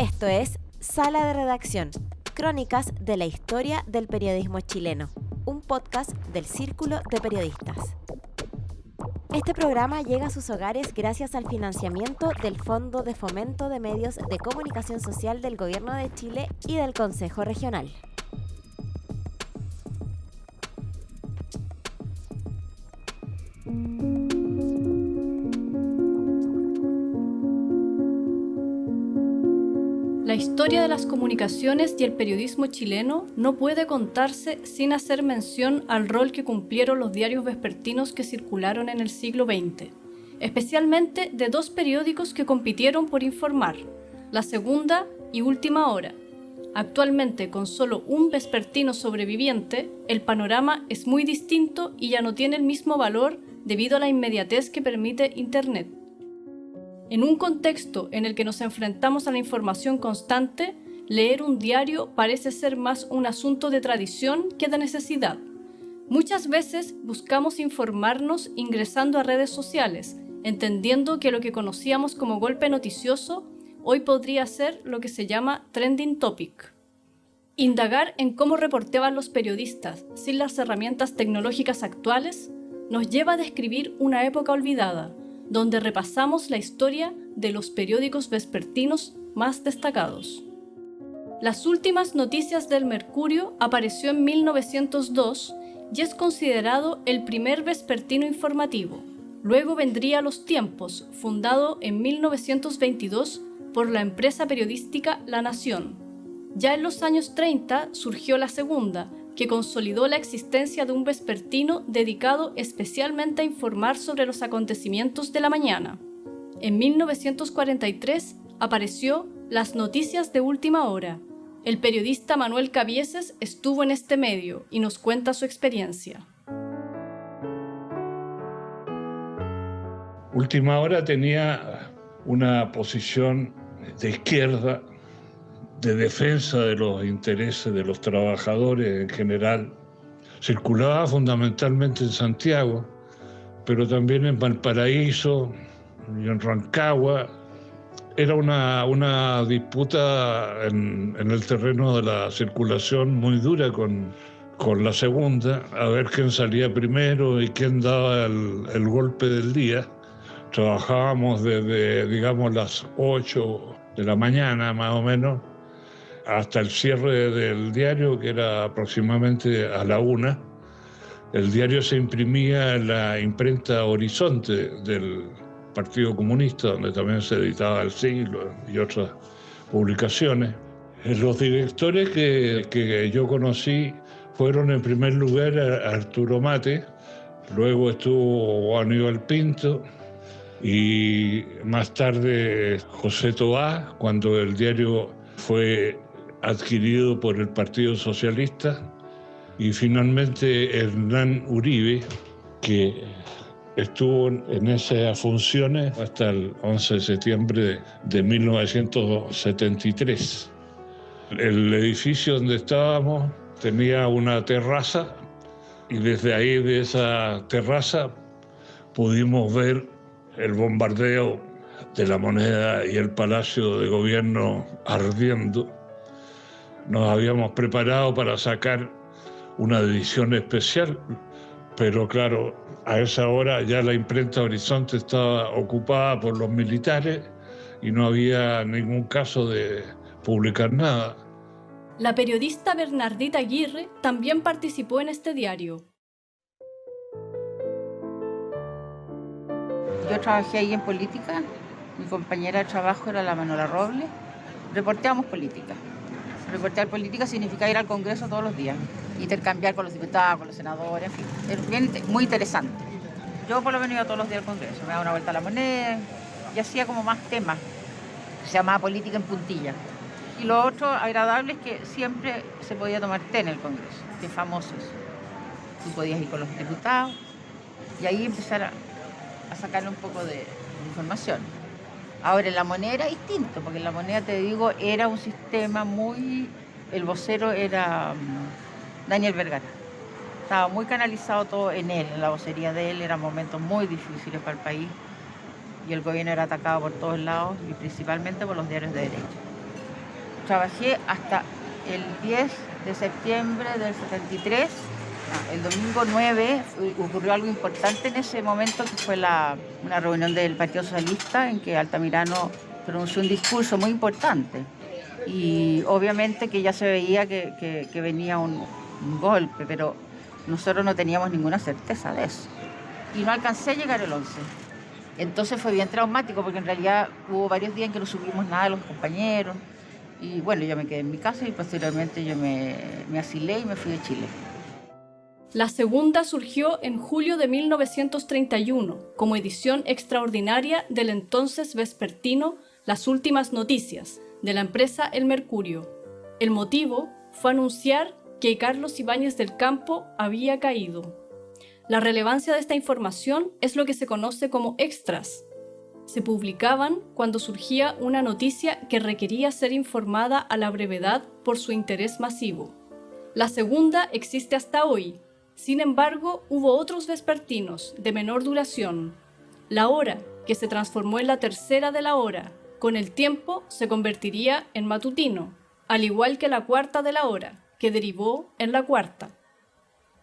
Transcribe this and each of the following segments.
Esto es Sala de Redacción, crónicas de la historia del periodismo chileno, un podcast del Círculo de Periodistas. Este programa llega a sus hogares gracias al financiamiento del Fondo de Fomento de Medios de Comunicación Social del Gobierno de Chile y del Consejo Regional. La historia de las comunicaciones y el periodismo chileno no puede contarse sin hacer mención al rol que cumplieron los diarios vespertinos que circularon en el siglo XX, especialmente de dos periódicos que compitieron por informar, La Segunda y Última Hora. Actualmente, con solo un vespertino sobreviviente, el panorama es muy distinto y ya no tiene el mismo valor debido a la inmediatez que permite Internet. En un contexto en el que nos enfrentamos a la información constante, leer un diario parece ser más un asunto de tradición que de necesidad. Muchas veces buscamos informarnos ingresando a redes sociales, entendiendo que lo que conocíamos como golpe noticioso hoy podría ser lo que se llama trending topic. Indagar en cómo reporteaban los periodistas sin las herramientas tecnológicas actuales nos lleva a describir una época olvidada, donde repasamos la historia de los periódicos vespertinos más destacados. Las últimas noticias del Mercurio apareció en 1902 y es considerado el primer vespertino informativo. Luego vendría Los Tiempos, fundado en 1922 por la empresa periodística La Nación. Ya en los años 30 surgió La Segunda, que consolidó la existencia de un vespertino dedicado especialmente a informar sobre los acontecimientos de la mañana. En 1943 apareció Las Noticias de Última Hora. El periodista Manuel Cabieses estuvo en este medio y nos cuenta su experiencia. Última Hora tenía una posición de izquierda, de defensa de los intereses de los trabajadores en general. Circulaba fundamentalmente en Santiago, pero también en Valparaíso y en Rancagua. Era una disputa en el terreno de la circulación muy dura con La Segunda, a ver quién salía primero y quién daba el golpe del día. Trabajábamos desde, las 8 de la mañana más o menos, hasta el cierre del diario, que era aproximadamente a la 1. El diario se imprimía en la imprenta Horizonte del Partido Comunista, donde también se editaba El Siglo y otras publicaciones. Los directores que yo conocí fueron en primer lugar Arturo Mate, luego estuvo Aníbal Pinto y más tarde José Toá, cuando el diario fue adquirido por el Partido Socialista, y finalmente Hernán Uribe, que estuvo en esas funciones hasta el 11 de septiembre de 1973. El edificio donde estábamos tenía una terraza y desde ahí, de esa terraza, pudimos ver el bombardeo de La Moneda y el Palacio de Gobierno ardiendo. Nos habíamos preparado para sacar una edición especial, pero claro, a esa hora ya la imprenta Horizonte estaba ocupada por los militares y no había ningún caso de publicar nada. La periodista Bernardita Aguirre también participó en este diario. Yo trabajé ahí en política, mi compañera de trabajo era la Manuela Robles, reporteamos política. Reportear política significa ir al Congreso todos los días, intercambiar con los diputados, con los senadores, en fin, es muy interesante. Yo por lo menos iba todos los días al Congreso, me daba una vuelta a La Moneda y hacía como más temas, se llamaba política en puntilla. Y lo otro agradable es que siempre se podía tomar té en el Congreso, té famosos. Tú podías ir con los diputados y ahí empezar a sacarle un poco de información. Ahora, en La Moneda era distinto, porque en La Moneda, te digo, era un sistema muy... El vocero era Daniel Vergara. Estaba muy canalizado todo en él, en la vocería de él. Eran momentos muy difíciles para el país y el gobierno era atacado por todos lados y principalmente por los diarios de derecha. trabajé hasta el 10 de septiembre del 73. El domingo 9 ocurrió algo importante en ese momento, que fue una reunión del Partido Socialista en que Altamirano pronunció un discurso muy importante. Y obviamente que ya se veía que venía un golpe, pero nosotros no teníamos ninguna certeza de eso. Y no alcancé a llegar el 11. Entonces fue bien traumático, porque en realidad hubo varios días en que no subimos nada de los compañeros. Y bueno, yo me quedé en mi casa y posteriormente yo me asilé y me fui de Chile. La segunda surgió en julio de 1931 como edición extraordinaria del entonces vespertino Las Últimas Noticias, de la empresa El Mercurio. El motivo fue anunciar que Carlos Ibáñez del Campo había caído. La relevancia de esta información es lo que se conoce como extras. Se publicaban cuando surgía una noticia que requería ser informada a la brevedad por su interés masivo. La segunda existe hasta hoy. Sin embargo, hubo otros vespertinos de menor duración. La Hora, que se transformó en la tercera de La Hora, con el tiempo se convertiría en matutino, al igual que la Cuarta de La Hora, que derivó en La Cuarta.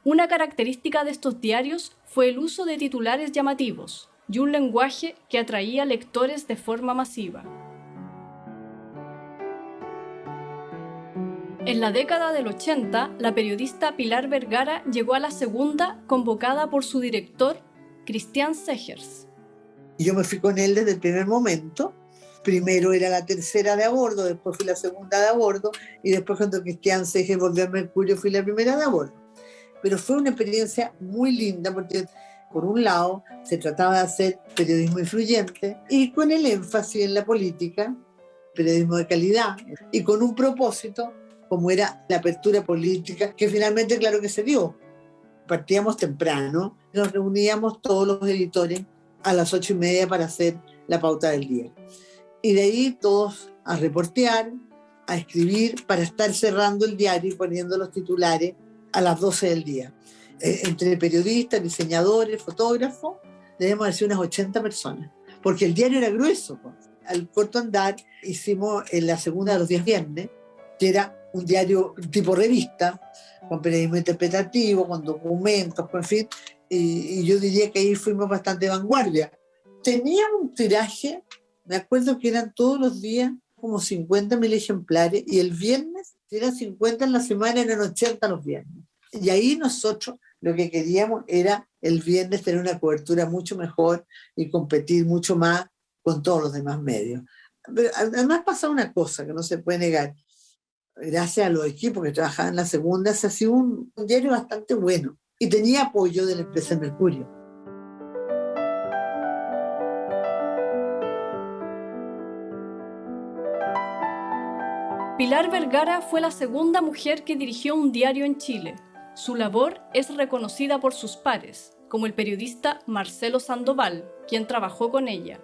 Una característica de estos diarios fue el uso de titulares llamativos y un lenguaje que atraía lectores de forma masiva. En la década del 80, la periodista Pilar Vergara llegó a la segunda, convocada por su director, Cristian Segers. Yo me fui con él desde el primer momento. Primero era la tercera de a bordo, después fui la segunda de a bordo, y después cuando Cristian Segers volvió al Mercurio fui la primera de a bordo. Pero fue una experiencia muy linda, porque por un lado se trataba de hacer periodismo influyente y con el énfasis en la política, periodismo de calidad, y con un propósito como era la apertura política, que finalmente claro que se dio. Partíamos temprano, nos reuníamos todos los editores a las 8:30 para hacer la pauta del día. Y de ahí todos a reportear, a escribir, para estar cerrando el diario y poniendo los titulares a las 12 del día. Entre periodistas, diseñadores, fotógrafos, debemos decir unas 80 personas, porque el diario era grueso. Al corto andar hicimos en la segunda de los días viernes, que era un diario tipo revista, con periodismo interpretativo, con documentos, en fin, y yo diría que ahí fuimos bastante vanguardia. Tenía un tiraje, me acuerdo que eran todos los días como 50.000 ejemplares, y el viernes, si eran 50 en la semana, eran 80 los viernes. Y ahí nosotros lo que queríamos era el viernes tener una cobertura mucho mejor y competir mucho más con todos los demás medios. Pero además pasa una cosa que no se puede negar. Gracias a los equipos que trabajaban en la segunda, se hacía un diario bastante bueno y tenía apoyo de la empresa Mercurio. Pilar Vergara fue la segunda mujer que dirigió un diario en Chile. Su labor es reconocida por sus pares, como el periodista Marcelo Sandoval, quien trabajó con ella.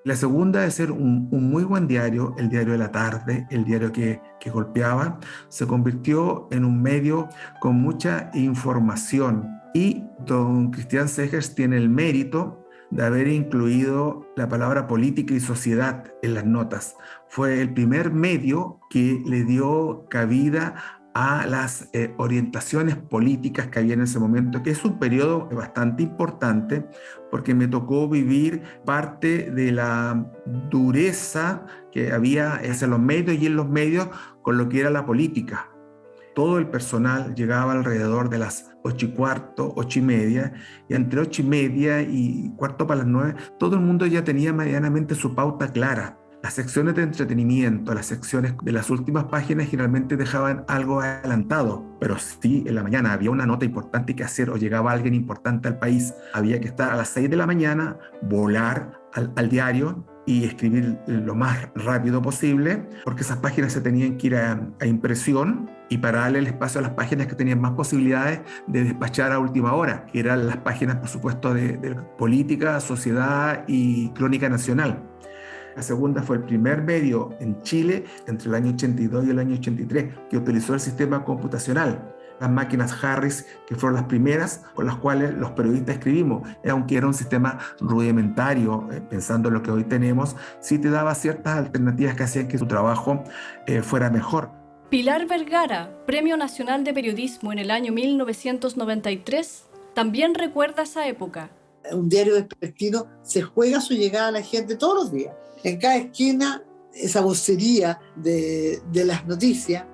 La segunda, de ser un muy buen diario, el diario de la tarde, el diario que golpeaba, se convirtió en un medio con mucha información. Y don Cristian Segers tiene el mérito de haber incluido la palabra política y sociedad en las notas. Fue el primer medio que le dio cabida a las orientaciones políticas que había en ese momento, que es un periodo bastante importante porque me tocó vivir parte de la dureza que había en los medios y en los medios con lo que era la política. Todo el personal llegaba alrededor de las 8:15, 8:30, y entre 8:30 y 8:45 todo el mundo ya tenía medianamente su pauta clara. Las secciones de entretenimiento, las secciones de las últimas páginas generalmente dejaban algo adelantado, pero si en la mañana había una nota importante que hacer o llegaba alguien importante al país, había que estar a las 6 de la mañana, volar al diario y escribir lo más rápido posible, porque esas páginas se tenían que ir a impresión y para darle el espacio a las páginas que tenían más posibilidades de despachar a última hora, que eran las páginas, por supuesto, de política, sociedad y crónica nacional. La segunda fue el primer medio en Chile entre el año 82 y el año 83 que utilizó el sistema computacional. las máquinas Harris, que fueron las primeras con las cuales los periodistas escribimos, aunque era un sistema rudimentario, pensando en lo que hoy tenemos, sí te daba ciertas alternativas que hacían que tu trabajo fuera mejor. Pilar Vergara, Premio Nacional de Periodismo en el año 1993, también recuerda esa época. Un diario vespertino se juega su llegada a la gente todos los días. En cada esquina, esa vocería de las noticias,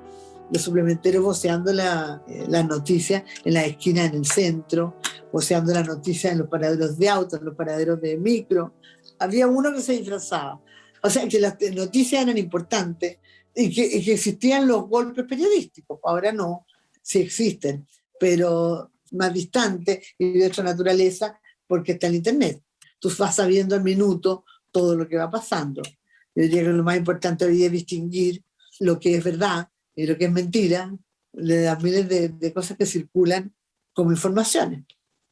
los suplementeros voceando las noticias en las esquinas en el centro, voceando las noticias en los paraderos de autos, en los paraderos de micro. Había uno que se disfrazaba. O sea, que las noticias eran importantes y que existían los golpes periodísticos. Ahora no, sí existen, pero más distantes y de otra naturaleza porque está el Internet. Tú vas sabiendo al minuto todo lo que va pasando. Yo diría que lo más importante hoy es distinguir lo que es verdad y lo que es mentira de las miles de cosas que circulan como informaciones.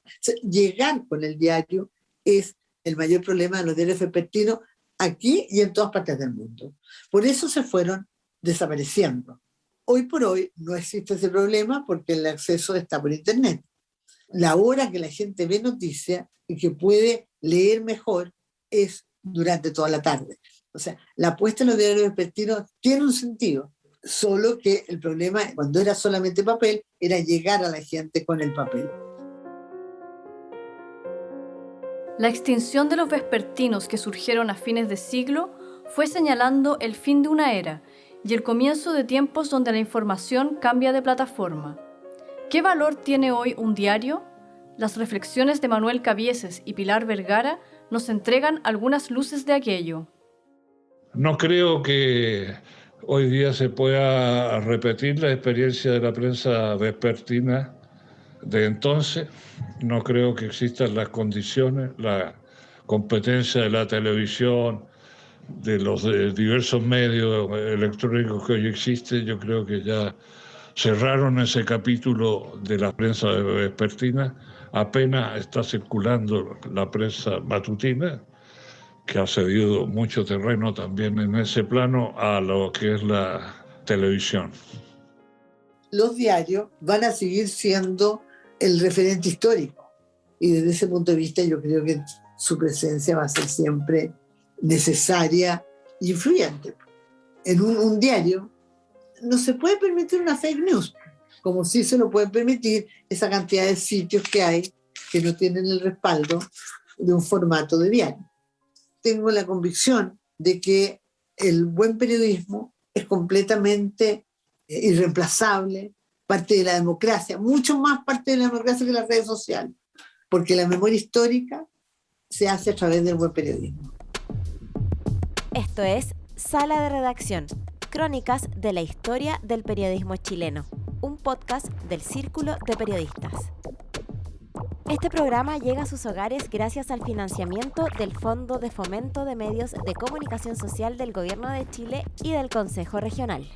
O sea, llegar con el diario es el mayor problema de los diarios vespertinos aquí y en todas partes del mundo. Por eso se fueron desapareciendo. Hoy por hoy no existe ese problema porque el acceso está por Internet. La hora que la gente ve noticias y que puede leer mejor es durante toda la tarde. O sea, la apuesta en los diarios vespertinos tiene un sentido, solo que el problema, cuando era solamente papel, era llegar a la gente con el papel. La extinción de los vespertinos que surgieron a fines de siglo fue señalando el fin de una era y el comienzo de tiempos donde la información cambia de plataforma. ¿Qué valor tiene hoy un diario? Las reflexiones de Manuel Cabieses y Pilar Vergara nos entregan algunas luces de aquello. No creo que hoy día se pueda repetir la experiencia de la prensa vespertina de entonces. No creo que existan las condiciones, la competencia de la televisión, de los diversos medios electrónicos que hoy existen. Yo creo que ya cerraron ese capítulo de la prensa vespertina. Apenas está circulando la prensa matutina, que ha cedido mucho terreno también en ese plano a lo que es la televisión. Los diarios van a seguir siendo el referente histórico y desde ese punto de vista yo creo que su presencia va a ser siempre necesaria e influyente. En un diario no se puede permitir una fake news, como sí se lo pueden permitir esa cantidad de sitios que hay que no tienen el respaldo de un formato de diario. Tengo la convicción de que el buen periodismo es completamente irreemplazable, parte de la democracia, mucho más parte de la democracia que las redes sociales, porque la memoria histórica se hace a través del buen periodismo. Esto es Sala de Redacción, crónicas de la historia del periodismo chileno, un podcast del Círculo de Periodistas. Este programa llega a sus hogares gracias al financiamiento del Fondo de Fomento de Medios de Comunicación Social del Gobierno de Chile y del Consejo Regional.